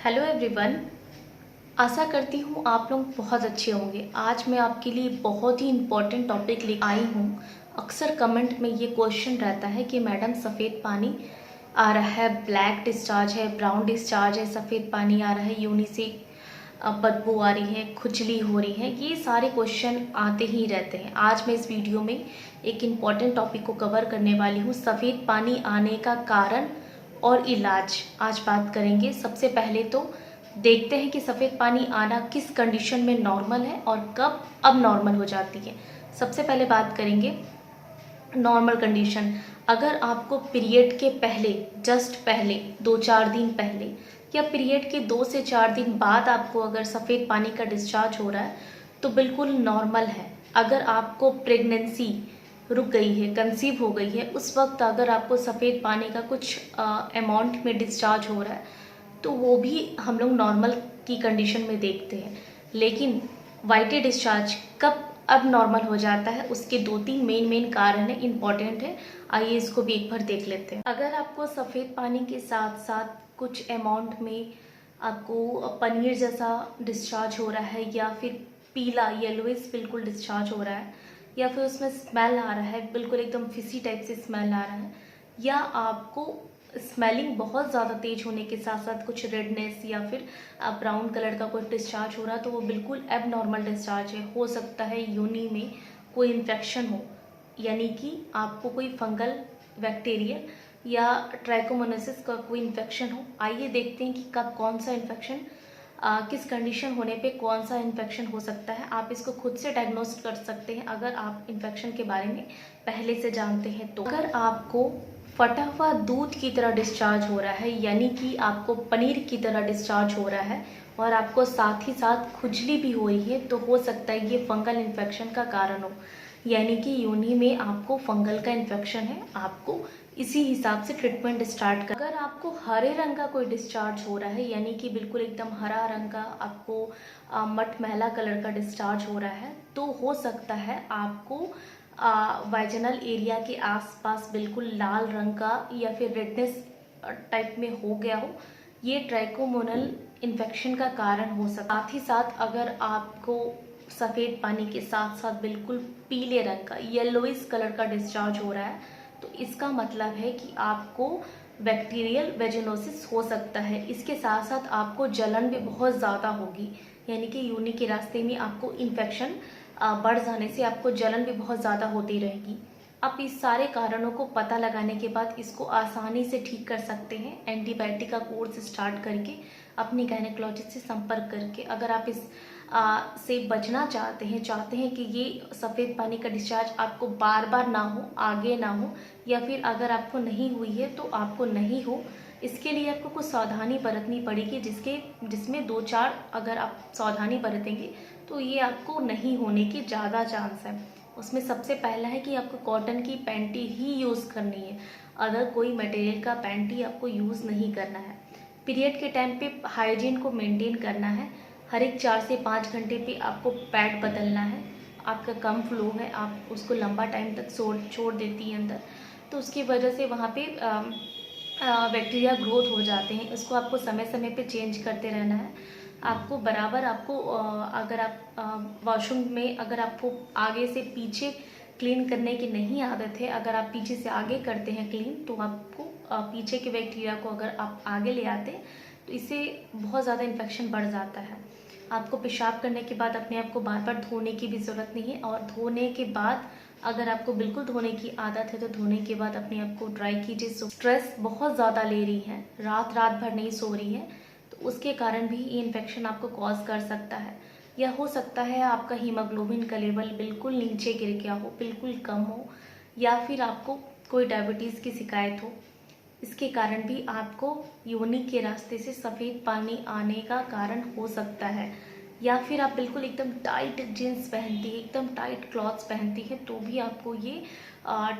Hello everyone. आशा करती हूँ आप लोग बहुत अच्छे होंगे। आज मैं आपके लिए बहुत ही इम्पोर्टेंट टॉपिक ले आई हूँ। अक्सर कमेंट में ये क्वेश्चन रहता है कि मैडम सफ़ेद पानी आ रहा है, ब्लैक डिस्चार्ज है, ब्राउन डिस्चार्ज है, सफ़ेद पानी आ रहा है, यूनी से बदबू आ रही है, खुजली हो रही है। ये सारे क्वेश्चन आते ही रहते हैं। आज मैं इस वीडियो में एक इम्पॉर्टेंट टॉपिक को कवर करने वाली हूँ, सफ़ेद पानी आने का कारण और इलाज। आज बात करेंगे। सबसे पहले तो देखते हैं कि सफ़ेद पानी आना किस कंडीशन में नॉर्मल है और कब अब नॉर्मल हो जाती है। सबसे पहले बात करेंगे नॉर्मल कंडीशन। अगर आपको पीरियड के पहले, जस्ट पहले 2-4 दिन पहले या पीरियड के 2 से 4 दिन बाद आपको अगर सफ़ेद पानी का डिस्चार्ज हो रहा है तो बिल्कुल नॉर्मल है। अगर आपको प्रेगनेंसी रुक गई है, कंसीव हो गई है, उस वक्त अगर आपको सफ़ेद पानी का कुछ अमाउंट में डिस्चार्ज हो रहा है तो वो भी हम लोग नॉर्मल की कंडीशन में देखते हैं। लेकिन वाइटी डिस्चार्ज कब अब नॉर्मल हो जाता है, उसके 2-3 मेन कारण है, इम्पॉर्टेंट है। आइए इसको भी एक बार देख लेते हैं। अगर आपको सफ़ेद पानी के साथ साथ कुछ अमाउंट में आपको पनीर जैसा डिस्चार्ज हो रहा है या फिर पीला येलोइश बिल्कुल डिस्चार्ज हो रहा है या फिर उसमें स्मेल आ रहा है, बिल्कुल एकदम फिसी टाइप से स्मेल आ रहा है, या आपको स्मेलिंग बहुत ज़्यादा तेज होने के साथ साथ कुछ रेडनेस या फिर ब्राउन कलर का कोई डिस्चार्ज हो रहा है, तो वो बिल्कुल एब नॉर्मल डिस्चार्ज है। हो सकता है यूनी में कोई इन्फेक्शन हो, यानी कि आपको कोई फंगल, बैक्टीरियल या ट्राइकोमोनासिस का कोई इन्फेक्शन हो। आइए देखते हैं कि कब कौन सा इन्फेक्शन किस कंडीशन होने पे कौन सा इन्फेक्शन हो सकता है। आप इसको खुद से डायग्नोस कर सकते हैं अगर आप इन्फेक्शन के बारे में पहले से जानते हैं तो। अगर आपको फटा हुआ दूध की तरह डिस्चार्ज हो रहा है, यानी कि आपको पनीर की तरह डिस्चार्ज हो रहा है और आपको साथ ही साथ खुजली भी हो रही है, तो हो सकता है ये फंगल इन्फेक्शन का कारण हो, यानी कि यूनी में आपको फंगल का इन्फेक्शन है। आपको इसी हिसाब से ट्रीटमेंट स्टार्ट कर। अगर आपको हरे रंग का कोई डिस्चार्ज हो रहा है, यानी कि बिल्कुल एकदम हरा रंग का आपको मटमैला कलर का डिस्चार्ज हो रहा है, तो हो सकता है आपको वाइजनल एरिया के आसपास बिल्कुल लाल रंग का या फिर रेडनेस टाइप में हो गया हो। ये ट्राइकोमोनल इन्फेक्शन का कारण हो सकता है। साथ ही साथ अगर आपको सफ़ेद पानी के साथ साथ बिल्कुल पीले रंग का, येलोइश कलर का डिस्चार्ज हो रहा है, तो इसका मतलब है कि आपको बैक्टीरियल वेजिनोसिस हो सकता है। इसके साथ साथ आपको जलन भी बहुत ज़्यादा होगी, यानी कि यूनी के रास्ते में आपको इन्फेक्शन बढ़ जाने से आपको जलन भी बहुत ज़्यादा होती रहेगी। आप इस सारे कारणों को पता लगाने के बाद इसको आसानी से ठीक कर सकते हैं एंटीबायोटिक का कोर्स स्टार्ट करके, अपनी गायनेकोलॉजिस्ट से संपर्क करके। अगर आप इस से बचना चाहते हैं कि ये सफ़ेद पानी का डिस्चार्ज आपको बार बार ना हो, आगे ना हो, या फिर अगर आपको नहीं हुई है तो आपको नहीं हो, इसके लिए आपको कुछ सावधानी बरतनी पड़ेगी, जिसमें 2-4 अगर आप सावधानी बरतेंगे तो ये आपको नहीं होने की ज़्यादा चांस है। उसमें सबसे पहला है कि आपको कॉटन की पैंटी ही यूज़ करनी है, अदर कोई मटेरियल का पैंटी आपको यूज़ नहीं करना है। पीरियड के टाइम पे हाइजीन को मेंटेन करना है। हर एक 4 से 5 घंटे पे आपको पैड बदलना है। आपका कम फ्लो है, आप उसको लंबा टाइम तक छोड़ देती है अंदर, तो उसकी वजह से वहाँ पे बैक्टीरिया ग्रोथ हो जाते हैं। इसको आपको समय समय पे चेंज करते रहना है। आपको बराबर आपको अगर आप वॉशरूम में अगर आपको आगे से पीछे क्लीन करने की नहीं आदत है, अगर आप पीछे से आगे करते हैं क्लीन, तो आपको पीछे के बैक्टीरिया को अगर आप आगे ले आते हैं तो इससे बहुत ज़्यादा इन्फेक्शन बढ़ जाता है। आपको पेशाब करने के बाद अपने आप को बार बार धोने की भी ज़रूरत नहीं है, और धोने के बाद अगर आपको बिल्कुल धोने की आदत है तो धोने के बाद अपने आप को ड्राई कीजिए। स्ट्रेस बहुत ज़्यादा ले रही है, रात भर नहीं सो रही है, तो उसके कारण भी ये इन्फेक्शन आपको कॉज कर सकता है। या हो सकता है आपका हीमोग्लोबिन का लेवल बिल्कुल नीचे गिर गया हो, बिल्कुल कम हो, या फिर आपको कोई डायबिटीज़ की शिकायत हो। इसके कारण भी आपको योनि के रास्ते से सफ़ेद पानी आने का कारण हो सकता है। या फिर आप बिल्कुल एकदम टाइट जीन्स पहनती है, एकदम टाइट क्लॉथ्स पहनती है, तो भी आपको ये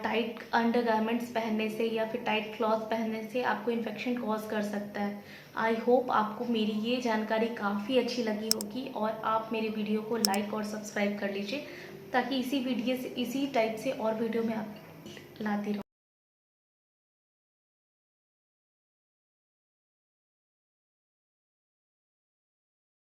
टाइट अंडरगारमेंट्स पहनने से या फिर टाइट क्लॉथ पहनने से आपको इन्फेक्शन कॉज कर सकता है। आई होप आपको मेरी ये जानकारी काफ़ी अच्छी लगी होगी और आप मेरे वीडियो को लाइक और सब्सक्राइब कर लीजिए, ताकि इसी टाइप से और वीडियो में आप लाती रहूँ।